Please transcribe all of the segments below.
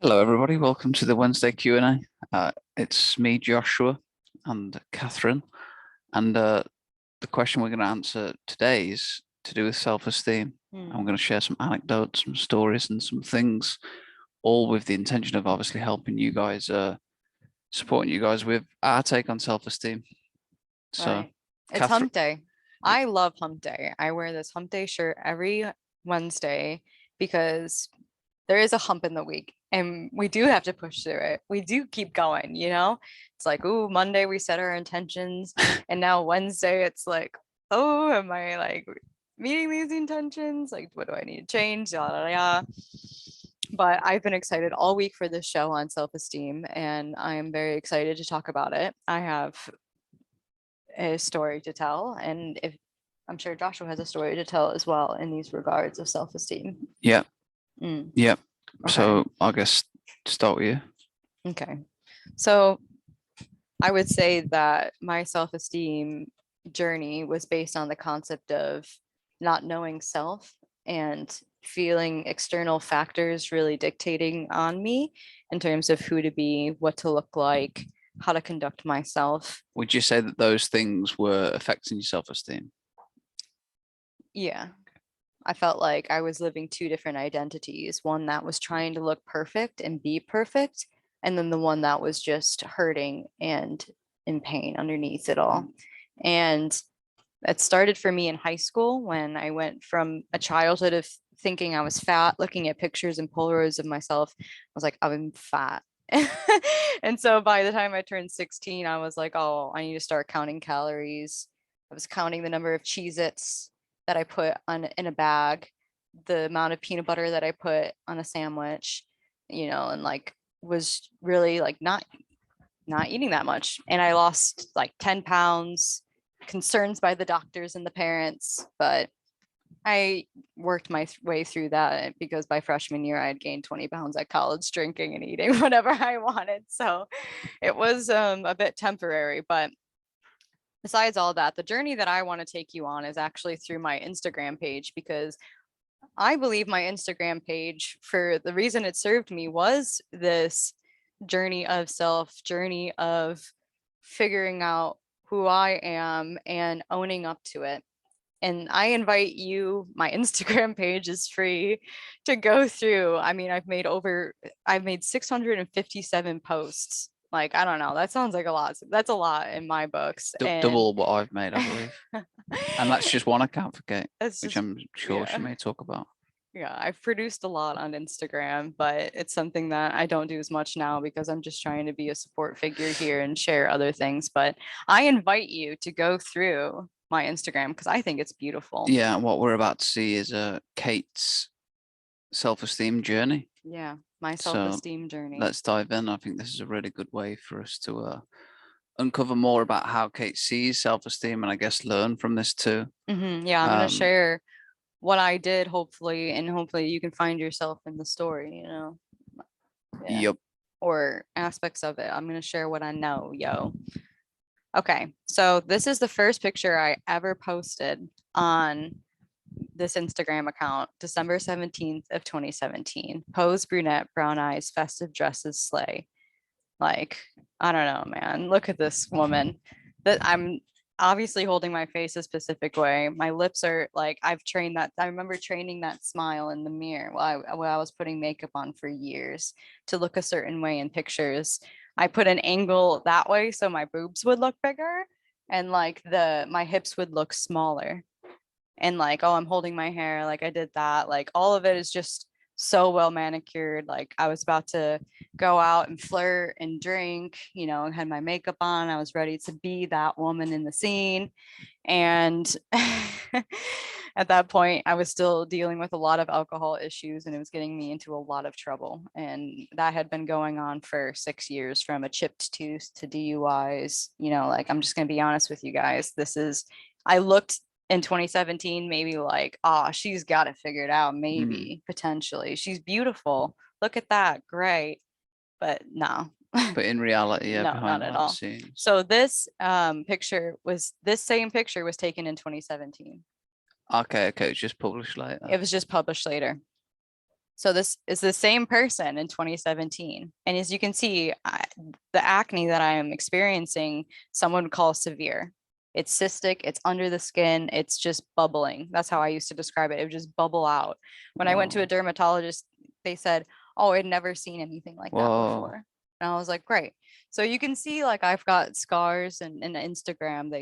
Hello, everybody. Welcome to the Wednesday Q&A. It's me, Joshua, and Catherine. And the question we're going to answer today is to do with self-esteem. And we're going to share some anecdotes, some stories, and some things, all with the intention of obviously helping you guys, supporting you guys with our take on self-esteem. So, Right. It's Catherine, hump day. I love hump day. I wear this hump day shirt every Wednesday because there is a hump in the week and we do have to push through it. We do keep going, you know? It's like, ooh, Monday we set our intentions and now Wednesday it's like, oh, am I like meeting these intentions? Like, what do I need to change? Yada, yada, yada. But I've been excited all week for this show on self-esteem and I am very excited to talk about it. I have a story to tell, and if I'm sure Joshua has a story to tell as well in these regards of self-esteem. yeah, Mm, yeah. okay. So I guess start with you. Okay. So I would say that my self-esteem journey was based on the concept of not knowing self and feeling external factors really dictating on me in terms of who to be, what to look like, how to conduct myself. Would you say that those things were affecting your self-esteem? Yeah. I felt like I was living two different identities, one that was trying to look perfect and be perfect, and then the one that was just hurting and in pain underneath it all. And it started for me in high school when I went from a childhood of thinking I was fat, looking at pictures and Polaroids of myself. I was like, I'm fat. And so by the time I turned 16, I was like, oh, I need to start counting calories. I was counting the number of Cheez-Its that I put on in a bag, the amount of peanut butter that I put on a sandwich, and like was really like not eating that much. And I lost like 10 pounds, concerns by the doctors and the parents, but I worked my way through that because by freshman year I had gained 20 pounds at college, drinking and eating whatever I wanted. So it was a bit temporary, but besides all that, the journey that I want to take you on is actually through my Instagram page because I believe my Instagram page, for the reason it served me, was this journey of self, journey of figuring out who I am and owning up to it. And I invite you, my Instagram page is free to go through. I mean, I've made 657 posts. Like, I don't know, that sounds like a lot. That's a lot in my books. And Double what I've made, I believe. And that's just one account for Kate, it's which just, I'm sure she yeah. may talk about. Yeah, I've produced a lot on Instagram, but it's something that I don't do as much now because I'm just trying to be a support figure here and share other things. But I invite you to go through my Instagram because I think it's beautiful. Yeah, what we're about to see is Kate's self-esteem journey. Yeah, my So self-esteem journey. let's dive in. I think this is a really good way for us to uncover more about how Kate sees self-esteem and I guess learn from this too. Yeah, I'm gonna Um, share what I did, hopefully, and hopefully you can find yourself in the story, Yeah. yep. Or aspects of it. I'm gonna share what I know, yo. Okay, so this is the first picture I ever posted on this Instagram account, December 17th of 2017. Pose brunette, brown eyes, festive dresses, slay. Like, I don't know, man. Look at this woman. That I'm obviously holding my face a specific way. My lips are like I've trained that. I remember training that smile in the mirror while I was putting makeup on for years to look a certain way in pictures. I put an angle that way so my boobs would look bigger and like the my hips would look smaller. And like, oh, I'm holding my hair, like I did that. Like all of it is just so well manicured. Like I was about to go out and flirt and drink, and had my makeup on. I was ready to be that woman in the scene. And at that point, I was still dealing with a lot of alcohol issues and it was getting me into a lot of trouble. And that had been going on for 6 years, from a chipped tooth to DUIs. Like I'm just going to be honest with you guys. I looked in 2017, maybe like, oh, she's got it figured out. Maybe potentially she's beautiful. Look at that. Great. But no, But in reality, yeah, no, not behind at the all. scenes. So this this same picture was taken in 2017. Okay, it's just published later. It was just published later. So this is the same person in 2017. And as you can see, the acne that I am experiencing, someone would call severe. It's cystic, it's under the skin, it's just bubbling. That's how I used to describe it. It would just bubble out. When I went to a dermatologist, they said, oh, I'd never seen anything like that before. And I was like, great. So you can see like I've got scars and Instagram,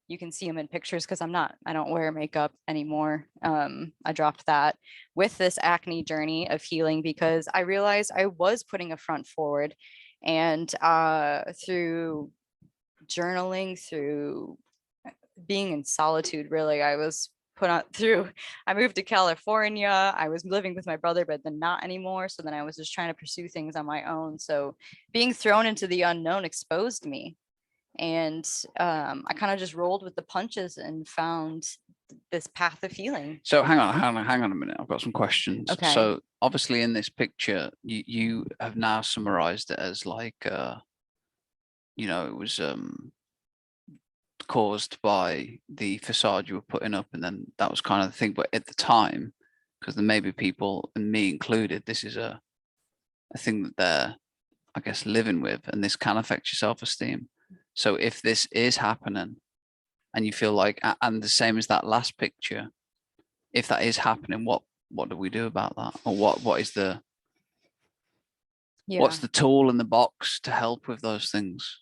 you can see them in pictures because I don't wear makeup anymore. I dropped that with this acne journey of healing because I realized I was putting a front forward, and through journaling, through being in solitude, really, I was put on through. I moved to California. I was living with my brother, but then not anymore. So then I was just trying to pursue things on my own. So being thrown into the unknown exposed me, and I kind of just rolled with the punches and found this path of healing. So hang on a minute. I've got some questions. Okay. So obviously in this picture, you have now summarized it as like, it was caused by the facade you were putting up, and then that was kind of the thing. But at the time, because there may be people, and me included, this is a thing that they're, I guess, living with, and this can affect your self-esteem. So if this is happening and you feel like, and the same as that last picture, if that is happening, what do we do about that? Or what is the, what's the tool in the box to help with those things?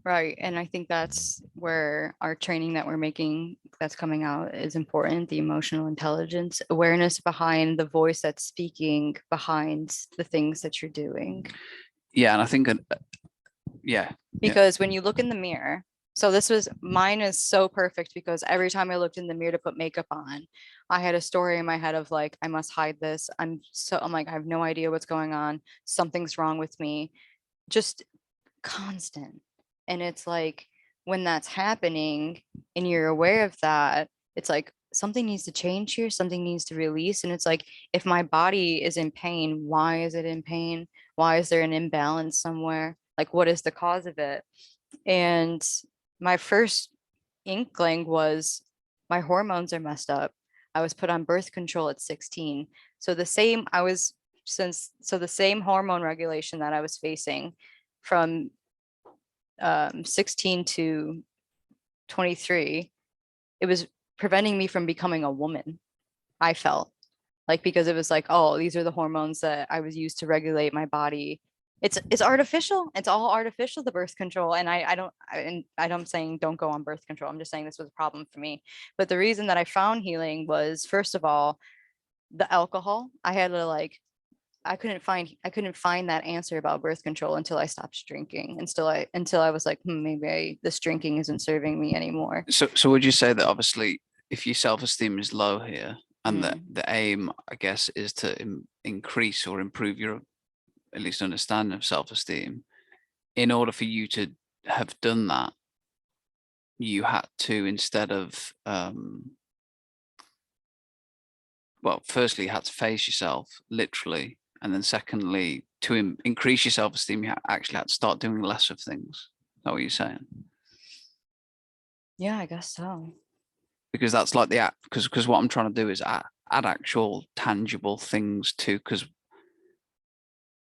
Right. And I think that's where our training that we're making that's coming out is important. The emotional intelligence, awareness behind the voice that's speaking behind the things that you're doing. Yeah. And I think, because when you look in the mirror, so mine is so perfect because every time I looked in the mirror to put makeup on, I had a story in my head of like, I must hide this. I'm like, I have no idea what's going on. Something's wrong with me. Just constant. And it's like, when that's happening and you're aware of that, it's like something needs to change here, something needs to release. And it's like, if my body is in pain, why is it in pain? Why is there an imbalance somewhere? Like, what is the cause of it? And my first inkling was my hormones are messed up. I was put on birth control at 16. So the same hormone regulation that I was facing from 16 to 23, it was preventing me from becoming a woman. I felt like, because it was like, oh, these are the hormones that I was used to regulate my body. It's artificial. It's all artificial, the birth control. And I'm saying don't go on birth control. I'm just saying this was a problem for me. But the reason that I found healing was, first of all, the alcohol. I had to like, I couldn't find that answer about birth control until I stopped drinking, until I was like, maybe this drinking isn't serving me anymore. So would you say that obviously if your self-esteem is low here, and the aim, I guess, is to increase or improve your at least understanding of self-esteem, in order for you to have done that, you had to, instead of firstly you had to face yourself literally, and then secondly, to increase your self-esteem, you actually had to start doing less of things. Is that what you're saying? Yeah, I guess so. Because that's like the app, because what I'm trying to do is add actual tangible things to, because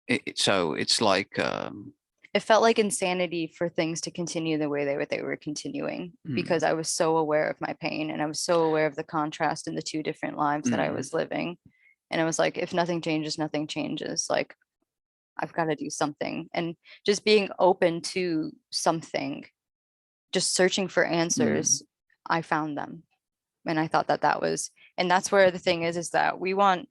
it's like it felt like insanity for things to continue the way they were continuing, because I was so aware of my pain, and I was so aware of the contrast in the two different lives that I was living. And I was like, if nothing changes, nothing changes. Like, I've got to do something. And just being open to something, just searching for answers, I found them. And I thought that was, and that's where the thing is that we want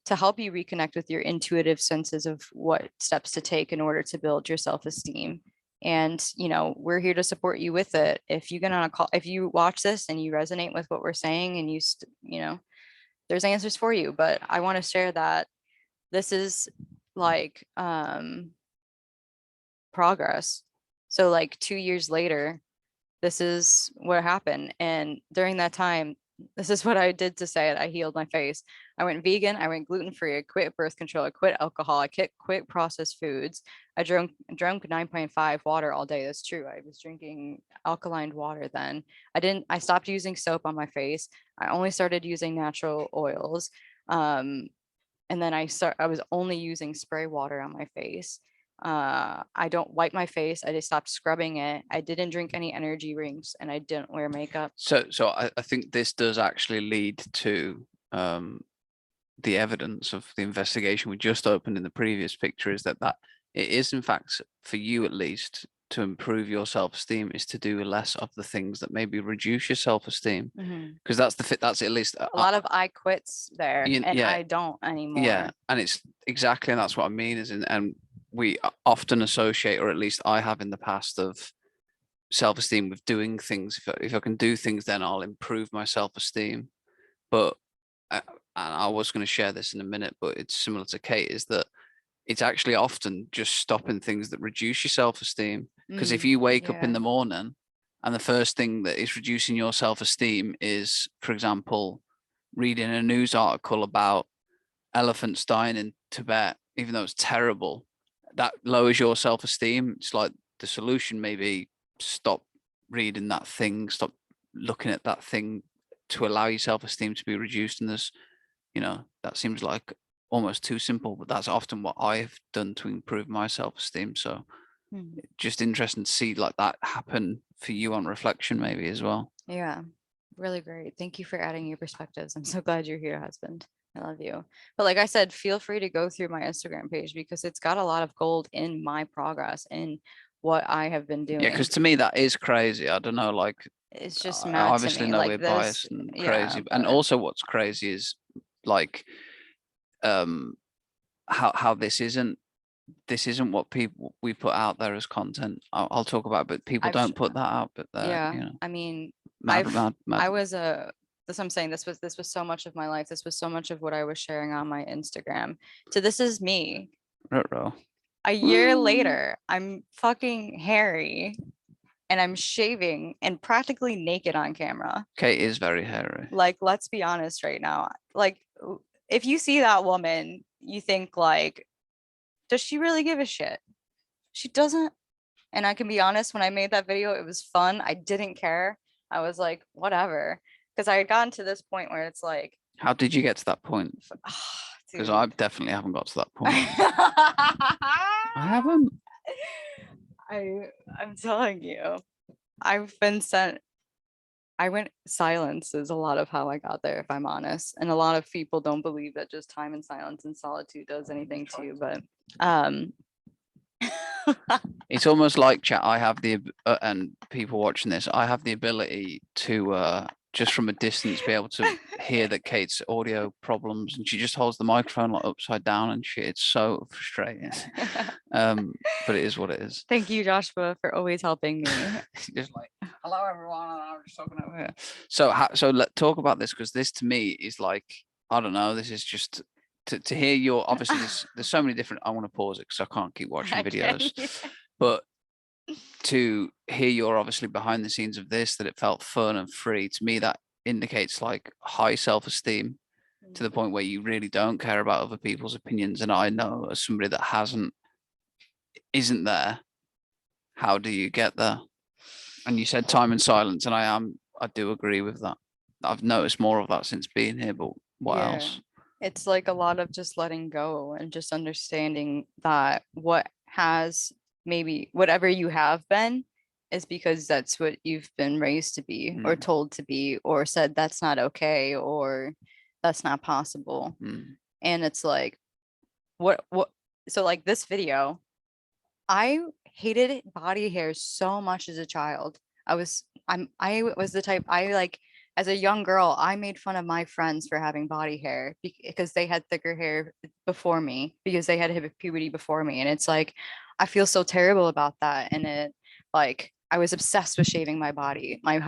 to help you reconnect with your intuitive senses of what steps to take in order to build your self-esteem. And, we're here to support you with it. If you get on a call, if you watch this and you resonate with what we're saying, and there's answers for you. But I want to share that this is like progress. So like 2 years later, this is what happened. And during that time, this is what I did to say it. I healed my face. I went vegan. I went gluten-free. I quit birth control. I quit alcohol. I quit processed foods. I drank 9.5 water all day. That's true. I was drinking alkaline water then. I stopped using soap on my face. I only started using natural oils. And then I was only using spray water on my face. I don't wipe my face. I just stopped scrubbing it. I didn't drink any energy drinks, and I didn't wear makeup. So I think this does actually lead to the evidence of the investigation we just opened in the previous picture, is that it is, in fact, for you at least, to improve your self-esteem is to do less of the things that maybe reduce your self-esteem, because that's at least A lot of I quits there, and yeah, I don't anymore. yeah, and it's exactly, and that's what I mean is, and we often associate, or at least I have in the past, of self-esteem with doing things. If I can do things, then I'll improve my self-esteem. But and I was going to share this in a minute, but it's similar to Kate, is that it's actually often just stopping things that reduce your self-esteem. Because if you wake up in the morning and the first thing that is reducing your self-esteem is, for example, reading a news article about elephants dying in Tibet, even though it's terrible, that lowers your self-esteem. It's like the solution may be stop reading that thing, stop looking at that thing, to allow your self-esteem to be reduced. And there's, that seems like almost too simple, but that's often what I've done to improve my self-esteem. So just interesting to see like that happen for you on reflection maybe as well. Yeah, really great. Thank you for adding your perspectives. I'm so glad you're here, husband. I love you. But like I said, feel free to go through my Instagram page, because it's got a lot of gold in my progress and what I have been doing. Yeah, because to me that is crazy. I don't know, like, it's just I mad obviously to me. know Like we're this, biased and crazy, and also what's crazy is like how this isn't what people we put out there as content. I'll talk about it, but people don't put that out. But yeah, I mean, mad. I was this I'm saying, this was so much of my life. This was so much of what I was sharing on my Instagram. So this is me. Ruh-roh. A year later, I'm fucking hairy and I'm shaving and practically naked on camera. Kate is very hairy. Like, let's be honest right now. Like, if you see that woman, you think like, does she really give a shit? She doesn't. And I can be honest, when I made that video, it was fun. I didn't care. I was like, whatever. Because I had gotten to this point where it's like, how did you get to that point? Because I definitely haven't got to that point. I haven't. I'm telling you, I've been sent. I went silence is a lot of how I got there, if I'm honest. And a lot of people don't believe that just time and silence and solitude does anything to you. But it's almost like, chat, I have the and people watching this, I have the ability to just from a distance be able to hear that Kate's audio problems, and she just holds the microphone like upside down and shit. It's so frustrating. But it is what it is. Thank you, Joshua, for always helping me. Just like, hello everyone, and I'm just talking over here. So let's talk about this, because this to me is like, I don't know, this is just to hear your, obviously there's so many different, I want to pause it because I can't keep watching videos. But to hear your obviously behind the scenes of this, that it felt fun and free, to me that indicates like high self-esteem to the point where you really don't care about other people's opinions. And I know, as somebody that isn't there, how do you get there? And you said time and silence, and I do agree with that. I've noticed more of that since being here, but what else? It's like a lot of just letting go and just understanding that maybe whatever you have been is because that's what you've been raised to be or told to be, or said that's not okay or that's not possible. And it's like, what so like this video, I hated body hair so much as a child. I was the type, as a young girl, I made fun of my friends for having body hair because they had thicker hair before me, because they had hit puberty before me. And it's like, I feel so terrible about that. And it, like, I was obsessed with shaving my body. My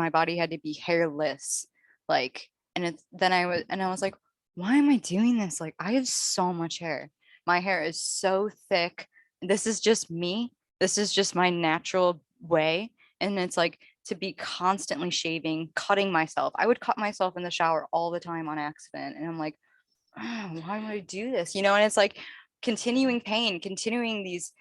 body had to be hairless. Like, and I was like, why am I doing this? Like, I have so much hair. My hair is so thick. This is just me. This is just my natural way. And it's like, to be constantly shaving, cutting myself. I would cut myself in the shower all the time on accident. And I'm like, oh, why would I do this? And it's like continuing pain, continuing these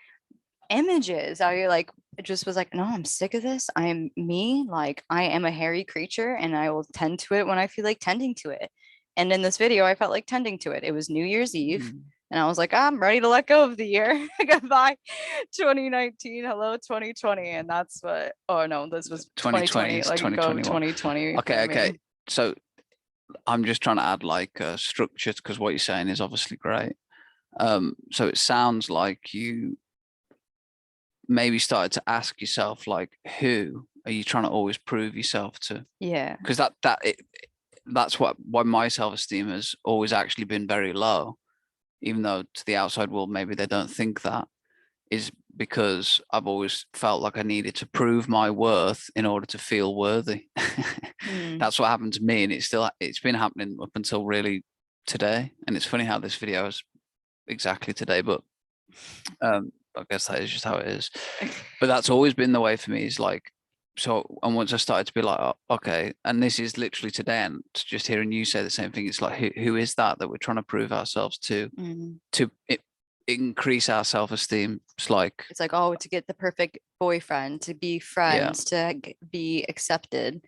images. I like, it just was like, no, I'm sick of this. I am me. Like, I am a hairy creature and I will tend to it when I feel like tending to it. And in this video, I felt like tending to it. It was New Year's Eve. Mm. And I was like, I'm ready to let go of the year. Goodbye, 2019. Hello, 2020. And that's what, oh no, this was 2020 2020. is Let it go 2021. 2020. Okay. So I'm just trying to add like structure, because what you're saying is obviously great. So it sounds like you maybe started to ask yourself, like, who are you trying to always prove yourself to? Yeah. Because that's why my self-esteem has always actually been very low, even though to the outside world maybe they don't think that, is because I've always felt like I needed to prove my worth in order to feel worthy. That's what happened to me, and it's been happening up until really today. And it's funny how this video is exactly today, but I guess that is just how it is. But that's always been the way for me, is like, so, and once I started to be like, oh, okay, and this is literally today, and just hearing you say the same thing, it's like, who is that we're trying to prove ourselves to increase our self-esteem? It's like, oh, to get the perfect boyfriend, to be friends, to be accepted.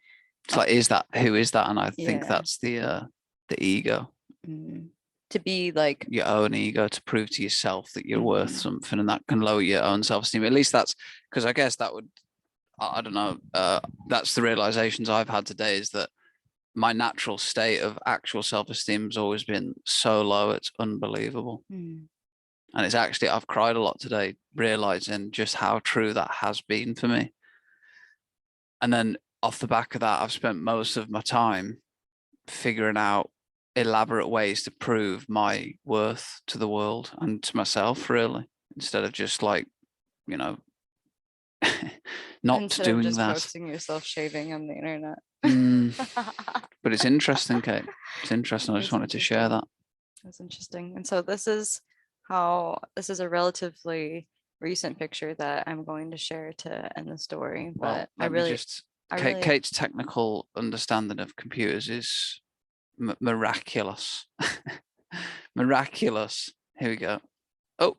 It's like, who is that? And I think that's the ego. To be like your own ego, to prove to yourself that you're worth something, and that can lower your own self-esteem. At least that's, because I guess that would, I don't know, that's the realizations I've had today, is that my natural state of actual self-esteem has always been so low, it's unbelievable. And it's actually, I've cried a lot today realizing just how true that has been for me. And then off the back of that, I've spent most of my time figuring out elaborate ways to prove my worth to the world and to myself, really, instead of just like, you know, not instead doing of just that. posting yourself shaving on the internet. But it's interesting, Kate. It's interesting. I just wanted to share that. That's interesting. And so this is a relatively recent picture that I'm going to share to end the story. But Kate's technical understanding of computers is miraculous. Miraculous. Here we go. Oh.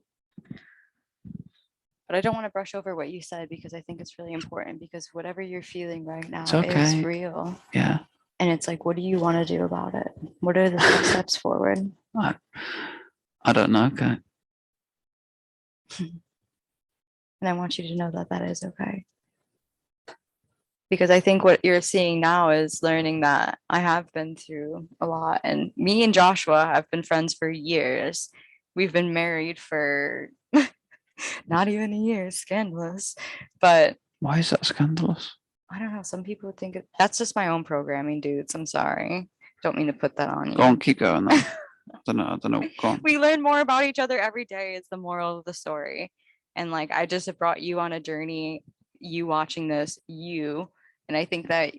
But I don't want to brush over what you said, because I think it's really important, because whatever you're feeling right now is real. Yeah. And it's like, what do you want to do about it? What are the steps forward? I don't know, Kate. And I want you to know that that is okay. Because I think what you're seeing now is learning that I have been through a lot. And me and Joshua have been friends for years. We've been married for not even a year. Scandalous. But why is that scandalous? I don't know. Some people think that's just my own programming, dudes. I'm sorry. Don't mean to put that on you. Go on, keep going. I don't know. Go on. We learn more about each other every day is the moral of the story. And like, I just have brought you on a journey, you watching this, and I think that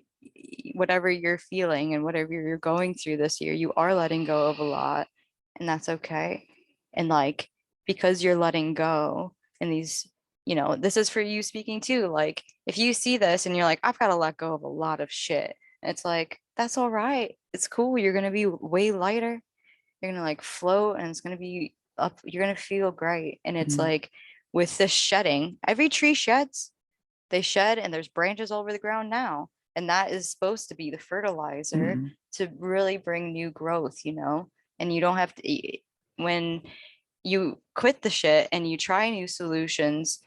whatever you're feeling and whatever you're going through this year, you are letting go of a lot, and that's okay. And like, because you're letting go, and these, this is for you speaking too. Like, if you see this and you're like, I've got to let go of a lot of shit, it's like, that's all right. It's cool. You're going to be way lighter. You're going to like float, and it's going to be up. You're going to feel great. And it's like, with this shedding, every tree sheds. They shed, and there's branches all over the ground now. And that is supposed to be the fertilizer to really bring new growth, and you don't have to, when you quit the shit and you try new solutions,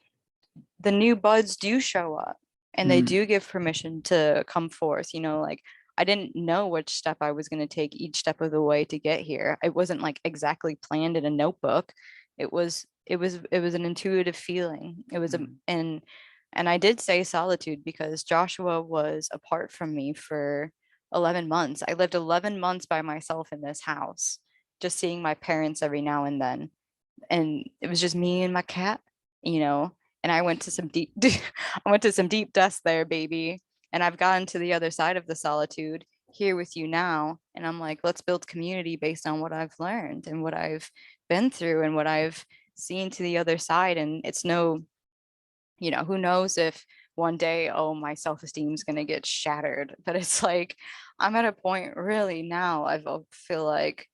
the new buds do show up, and they do give permission to come forth, like, I didn't know which step I was going to take each step of the way to get here. It wasn't like exactly planned in a notebook. It was an intuitive feeling. It was and I did say solitude, because Joshua was apart from me for 11 months. I lived 11 months by myself in this house, just seeing my parents every now and then. And it was just me and my cat, and I went to some deep dust there, baby. And I've gotten to the other side of the solitude here with you now. And I'm like, let's build community based on what I've learned and what I've been through and what I've seen to the other side. And it's who knows if one day, my self-esteem is going to get shattered. But it's like, I'm at a point really now, I feel like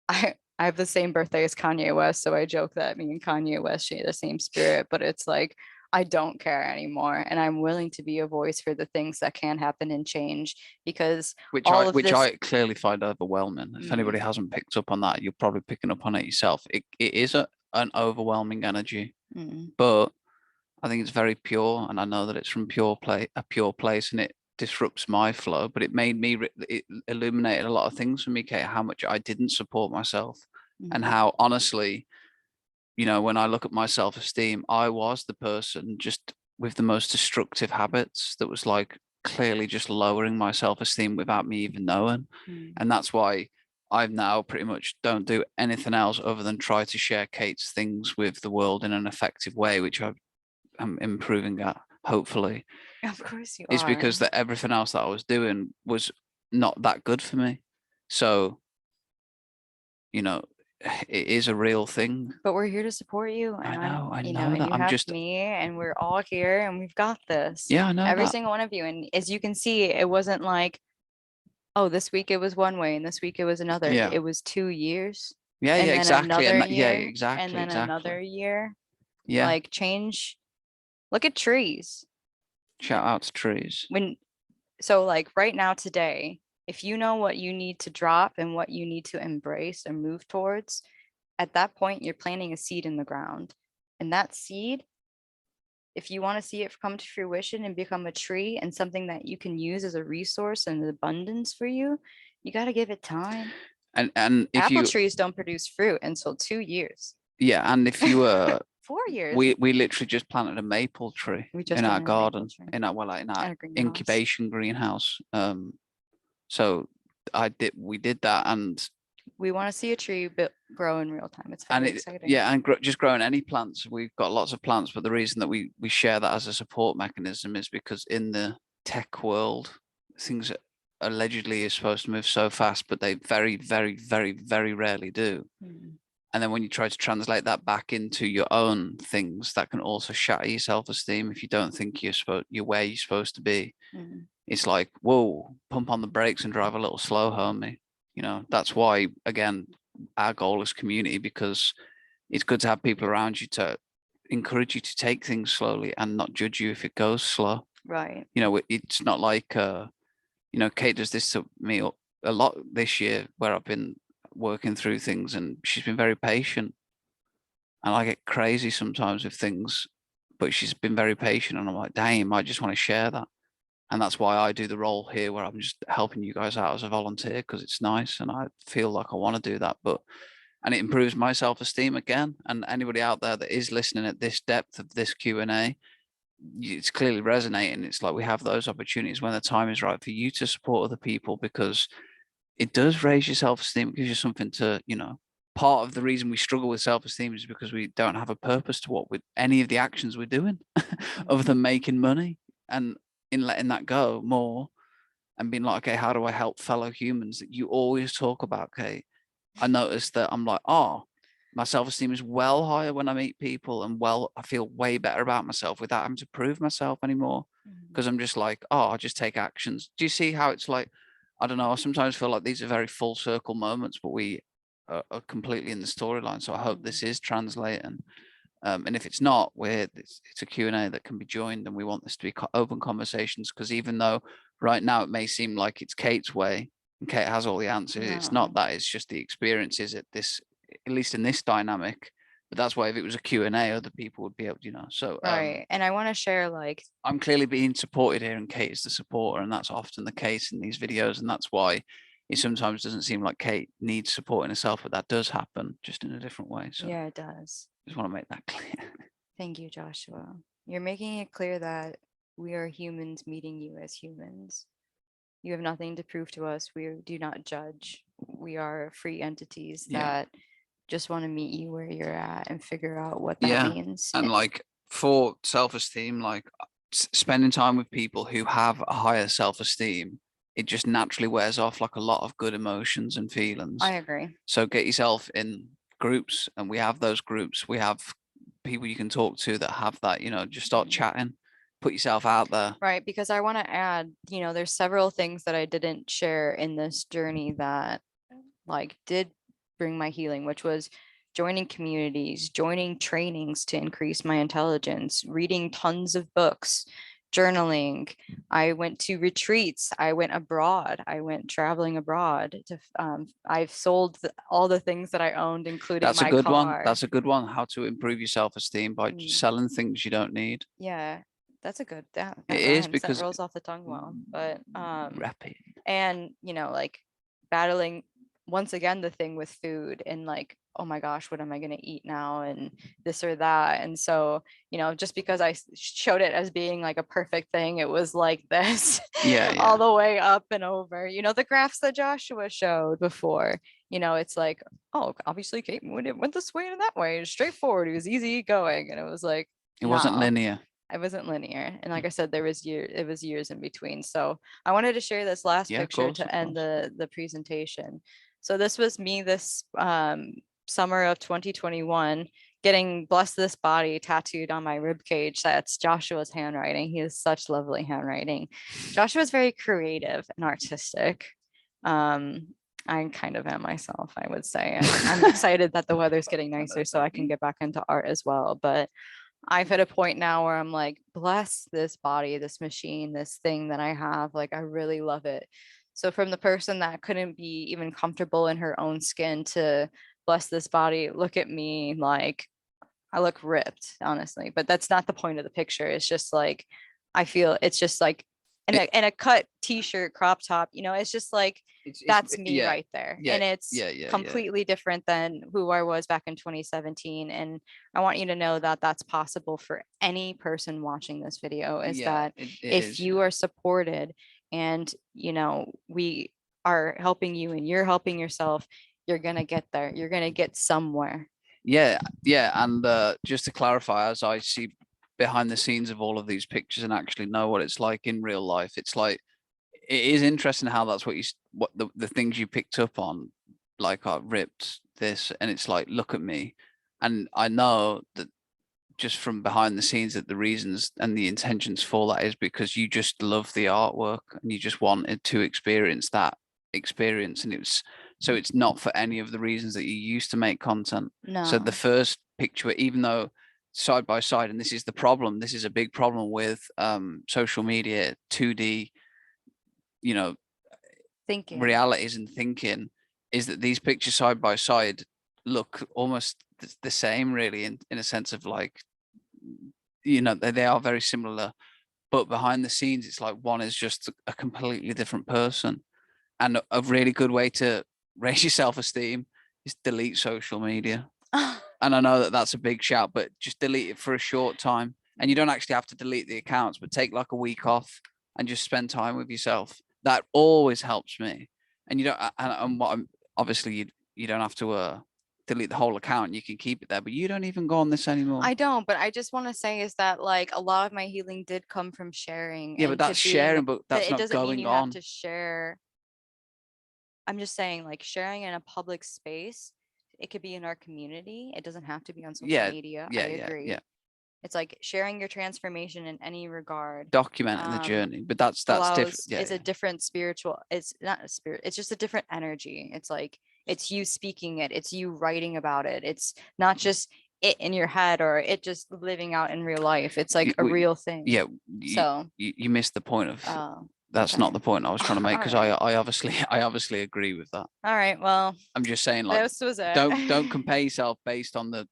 I have the same birthday as Kanye West. So I joke that me and Kanye West share the same spirit, but it's like, I don't care anymore, and I'm willing to be a voice for the things that can happen and change, because which all I of which this. I clearly find overwhelming. If anybody hasn't picked up on that, you're probably picking up on it yourself. It is an overwhelming energy, but I think it's very pure, and I know that it's from a pure place, and it disrupts my flow. But it made me, it illuminated a lot of things for me, Kate, how much I didn't support myself, and how honestly, you know, when I look at my self-esteem, I was the person just with the most destructive habits that was like clearly just lowering my self-esteem without me even knowing. And that's why I now pretty much don't do anything else other than try to share Kate's things with the world in an effective way, which I'm improving at, hopefully. Of course you It's are. because that everything else that I was doing was not that good for me. So, you know, it is a real thing. But we're here to support you, I and know and that. you I'm have just, me, and we're all here, and we've got this. yeah, I know Every that. single one of you. And as you can see, it wasn't like, oh, this week it was one way and this week it was another. Yeah. It was 2 years, Yeah, and yeah, then exactly. another And yeah, year, and exactly, then another exactly. year. Yeah. Like, change. Look at trees. Shout out to trees. So like right now, today, if you know what you need to drop and what you need to embrace and move towards, at that point you're planting a seed in the ground. And that seed, if you want to see it come to fruition and become a tree and something that you can use as a resource and abundance for you, you got to give it time. And if Apple you, trees don't produce fruit until 2 years. yeah, and if you 4 years. we literally just planted a maple tree We just in our planted a maple garden, tree in our, well, like in our at a greenhouse. incubation greenhouse. So we did that, and We want to see a tree grow in real time. It's and very it, exciting. yeah, and just growing any plants. We've got lots of plants, but the reason that we share that as a support mechanism is because in the tech world, things allegedly is supposed to move so fast, but they very, very, very, very rarely do. And then when you try to translate that back into your own things, that can also shatter your self-esteem if you don't think you're where you're supposed to be. It's like, whoa, pump on the brakes and drive a little slow, homie. You know, that's why, again, our goal is community, because it's good to have people around you to encourage you to take things slowly and not judge you if it goes slow. Right. You know, it's not like, you know, Kate does this to me a lot this year where I've been working through things, and she's been very patient. And I get crazy sometimes with things, but she's been very patient, and I'm like, damn, I just want to share that. And that's why I do the role here where I'm just helping you guys out as a volunteer, because it's nice and I feel like I want to do that. And it improves my self-esteem again. And anybody out there that is listening at this depth of this Q&A, it's clearly resonating. It's like we have those opportunities when the time is right for you to support other people, because it does raise your self-esteem. It gives you something to, you know, part of the reason we struggle with self-esteem is because we don't have a purpose to what with any of the actions we're doing other than making money. And in letting that go more and being like, okay, how do I help fellow humans that you always talk about, Kate? I noticed that I'm like, oh, my self-esteem is well higher when I meet people, and I feel way better about myself without having to prove myself anymore. Because I'm just like, oh, I'll just take actions. Do you see how it's like, I don't know, I sometimes feel like these are very full circle moments, but we are completely in the storyline. So I hope this is translating. And if it's not, it's a Q&A that can be joined, and we want this to be open conversations, because even though right now it may seem like it's Kate's way and Kate has all the answers, it's not that. It's just the experiences at least in this dynamic. But that's why if it was a Q&A, other people would be able, you know. So Right. And I want to share, like, I'm clearly being supported here, and Kate is the supporter, and that's often the case in these videos, and that's why it sometimes doesn't seem like Kate needs support in herself, but that does happen, just in a different way. So yeah, it does. just want to make that clear. Thank you, Joshua. You're making it clear that we are humans meeting you as humans. You have nothing to prove to us. We do not judge. We are free entities that just want to meet you where you're at and figure out what that means. And like, for self-esteem, like spending time with people who have a higher self-esteem, it just naturally wears off like a lot of good emotions and feelings. I agree. So get yourself in groups, and we have those groups. We have people you can talk to that have that, you know, just start chatting, put yourself out there. Right, because I want to add, you know, there's several things that I didn't share in this journey that like did bring my healing, which was joining communities, joining trainings to increase my intelligence, reading tons of books, journaling. I went to retreats. I went abroad. I went traveling abroad. I've sold all the things that I owned, including That's a my good one. car. That's a good one. How to improve your self-esteem by selling things you don't need. Yeah, that's a good, that It is, rhymes. That because rolls off the tongue well. But rapid. and like battling once again the thing with food and like, oh my gosh, what am I going to eat now, and this or that. And so just because I showed it as being like a perfect thing, it was like this. Yeah, all the way up and over, the graphs that Joshua showed before. It's like, oh, obviously Kate went this way and that way. It was straightforward, it was easy going, and it was like, it wasn't linear. It wasn't linear. And like I said, it was years in between. So I wanted to share this last picture to end the presentation. So this was me this summer of 2021, getting Bless This Body tattooed on my rib cage. That's Joshua's handwriting. He has such lovely handwriting. Joshua's very creative and artistic. I kind of am myself, I would say. I'm excited that the weather's getting nicer so I can get back into art as well. But I've hit a point now where I'm like, bless this body, this machine, this thing that I have. Like, I really love it. So from the person that couldn't be even comfortable in her own skin to bless this body, look at me, like I look ripped, honestly. But that's not the point of the picture. It's just like, I feel it's just like in a cut t-shirt, crop top, it's just like, that's me right there. And it's completely different than who I was back in 2017. And I want you to know that that's possible for any person watching this video, is that if you are supported and, we are helping you and you're helping yourself, you're going to get there. You're going to get somewhere. Yeah. And just to clarify, as I see behind the scenes of all of these pictures and actually know what it's like in real life, it's like, it is interesting how that's what the things you picked up on, like, I ripped this, and it's like, look at me. And I know that just from behind the scenes that the reasons and the intentions for that is because you just love the artwork and you just wanted to experience that experience. And it's not for any of the reasons that you used to make content. No. So the first picture, even though side by side, and this is the problem, this is a big problem with social media, 2D, thinking realities and thinking, is that these pictures side by side look almost the same, really, in a sense of like, they are very similar, but behind the scenes it's like one is just a completely different person. And a really good way to raise your self-esteem is delete social media. And I know that that's a big shout, but just delete it for a short time. And you don't actually have to delete the accounts, but take like a week off and just spend time with yourself. That always helps me. And you don't, and what obviously you don't have to delete the whole account. You can keep it there, but you don't even go on this anymore. I don't, but I just want to say is that like a lot of my healing did come from sharing. Yeah, but that's sharing, but that's not doesn't mean going you on. have to share. I'm just saying, like, sharing in a public space, it could be in our community. It doesn't have to be on social media. I agree. Yeah. It's like sharing your transformation in any regard, Documenting the journey, but that's different. It's a different spiritual. It's not a spirit. It's just a different energy. It's like, it's you speaking it. It's you writing about it. It's not just it in your head or it just living out in real life. It's like a real thing. Yeah. So you missed the point of. That's not the point I was trying to make, because I obviously agree with that. All right, well, I'm just saying, like, don't compare yourself based on the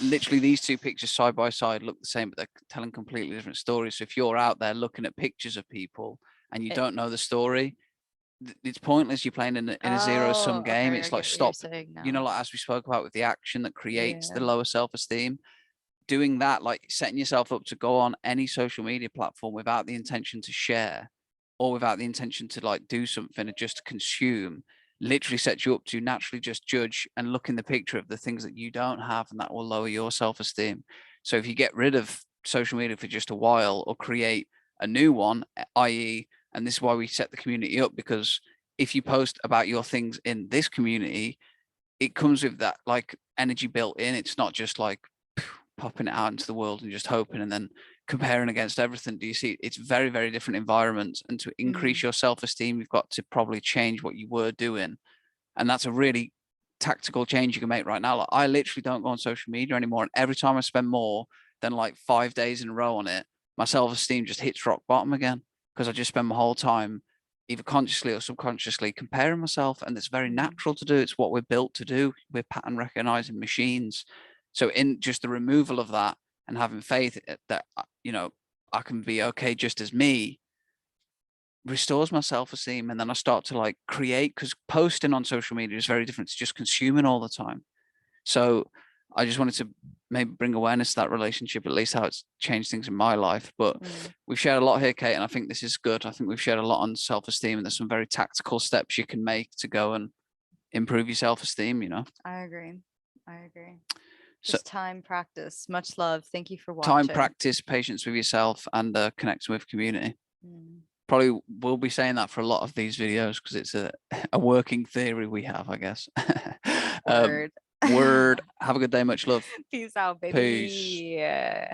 literally these two pictures side by side look the same, but they're telling completely different stories. So if you're out there looking at pictures of people and you don't know the story, it's pointless. You're playing in a zero-sum game. It's like, stop, like, as we spoke about with the action that creates the lower self-esteem, doing that, like setting yourself up to go on any social media platform without the intention to share, or without the intention to like do something and just to consume, literally sets you up to naturally just judge and look in the picture of the things that you don't have, and that will lower your self-esteem. So if you get rid of social media for just a while or create a new one, i.e., and this is why we set the community up, because if you post about your things in this community, it comes with that like energy built in. It's not just like popping it out into the world and just hoping and then comparing against everything. Do you see? It's very, very different environments, and to increase your self-esteem, you've got to probably change what you were doing. And that's a really tactical change you can make right now. Like, I literally don't go on social media anymore, and every time I spend more than like 5 days in a row on it, my self-esteem just hits rock bottom again, because I just spend my whole time either consciously or subconsciously comparing myself, and it's very natural to do. It's what we're built to do. We're pattern recognizing machines. So in just the removal of that and having faith that, you know, I can be okay just as me, restores my self-esteem. And then I start to like create, because posting on social media is very different to just consuming all the time. So I just wanted to maybe bring awareness to that relationship, at least how it's changed things in my life. But we've shared a lot here, Kate, and I think this is good. I think we've shared a lot on self-esteem, and there's some very tactical steps you can make to go and improve your self-esteem, you know. I agree. I agree. So Just time, practice. Much love. Thank you for time, watching. practice, patience with yourself, and connecting with community. Mm. Probably will be saying that for a lot of these videos, because it's a working theory we have, I guess. Word. Word. Have a good day. Much love. Peace out, Peace. baby.